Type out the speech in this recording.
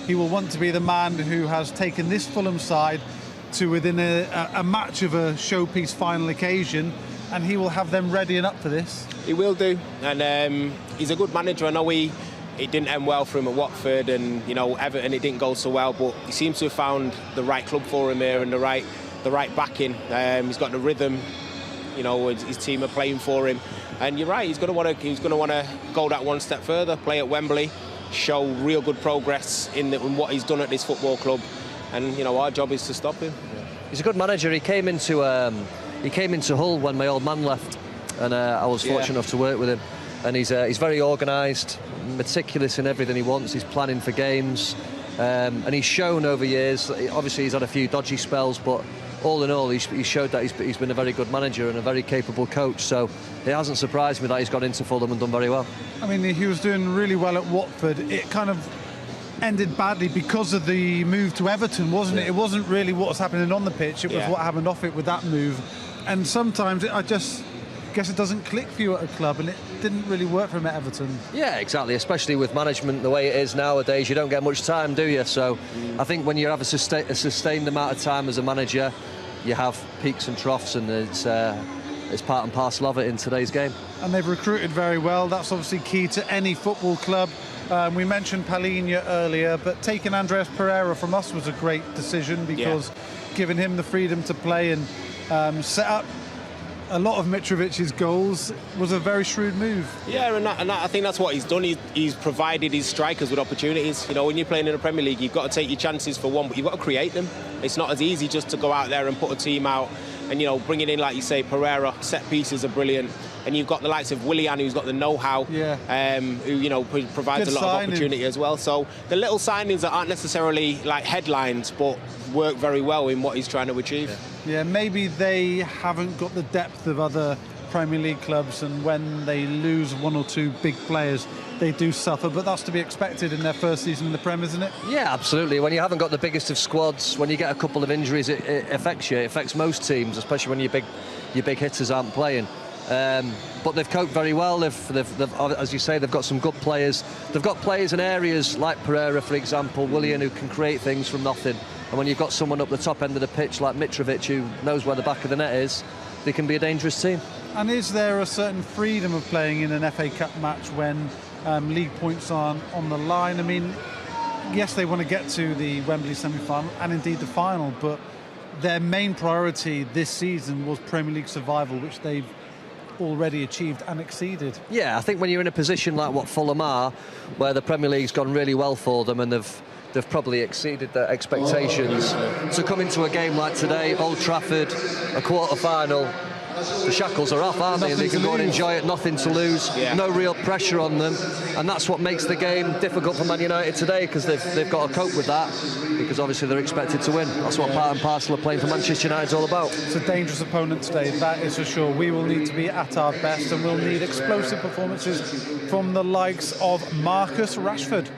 he will want to be the man who has taken this Fulham side to within a match of a showpiece final occasion, and he will have them ready and up for this. He will do, and he's a good manager. I know it didn't end well for him at Watford, and Everton, it didn't go so well, but he seems to have found the right club for him here and the right backing. He's got the rhythm. His team are playing for him, and you're right. He's going to want to go that one step further, play at Wembley, show real good progress in what he's done at this football club, and our job is to stop him. He's a good manager. He came into Hull when my old man left, and I was fortunate enough to work with him. And he's very organised, meticulous in everything he wants. He's planning for games, and he's shown over years. Obviously, he's had a few dodgy spells, but all in all, he's showed that he's been a very good manager and a very capable coach. So it hasn't surprised me that he's got into Fulham and done very well. I mean, he was doing really well at Watford. It kind of ended badly because of the move to Everton, wasn't it? It wasn't really what was happening on the pitch. It was what happened off it with that move. And sometimes I just guess it doesn't click for you at a club, and it didn't really work for him at Everton. Yeah, exactly, especially with management the way it is nowadays. You don't get much time, do you? So I think when you have a sustained amount of time as a manager, you have peaks and troughs, and it's part and parcel of it in today's game. And they've recruited very well. That's obviously key to any football club. We mentioned Palhinha earlier, but taking Andreas Pereira from us was a great decision, because giving him the freedom to play and set up a lot of Mitrovic's goals was a very shrewd move. Yeah, and I think that's what he's done. He's provided his strikers with opportunities. When you're playing in the Premier League, you've got to take your chances for one, but you've got to create them. It's not as easy just to go out there and put a team out and, bringing in, like you say, Pereira. Set pieces are brilliant. And you've got the likes of Willian, who's got the know-how, who, provides a lot of opportunity as well. So the little signings that aren't necessarily like headlines, but work very well in what he's trying to achieve. Yeah, maybe they haven't got the depth of other Premier League clubs, and when they lose one or two big players, they do suffer, but that's to be expected in their first season in the Prem, isn't it? Yeah, absolutely. When you haven't got the biggest of squads, when you get a couple of injuries, it affects you. It affects most teams, especially when your big hitters aren't playing. But they've coped very well. They've, as you say, they've got some good players. They've got players in areas like Pereira, for example, Willian, who can create things from nothing. And when you've got someone up the top end of the pitch like Mitrovic, who knows where the back of the net is, they can be a dangerous team. And is there a certain freedom of playing in an FA Cup match when league points aren't on the line? I mean, yes, they want to get to the Wembley semi-final and indeed the final, but their main priority this season was Premier League survival, which they've already achieved and exceeded. Yeah, I think when you're in a position like what Fulham are, where the Premier League's gone really well for them and they've probably exceeded their expectations, to come into a game like today, Old Trafford, a quarter-final, the shackles are off, aren't they? And they can go and enjoy it, nothing to lose, no real pressure on them, and that's what makes the game difficult for Man United today, because they've got to cope with that, because obviously they're expected to win. That's what part and parcel of playing for Manchester United is all about. It's a dangerous opponent today, that is for sure. We will need to be at our best, and we'll need explosive performances from the likes of Marcus Rashford.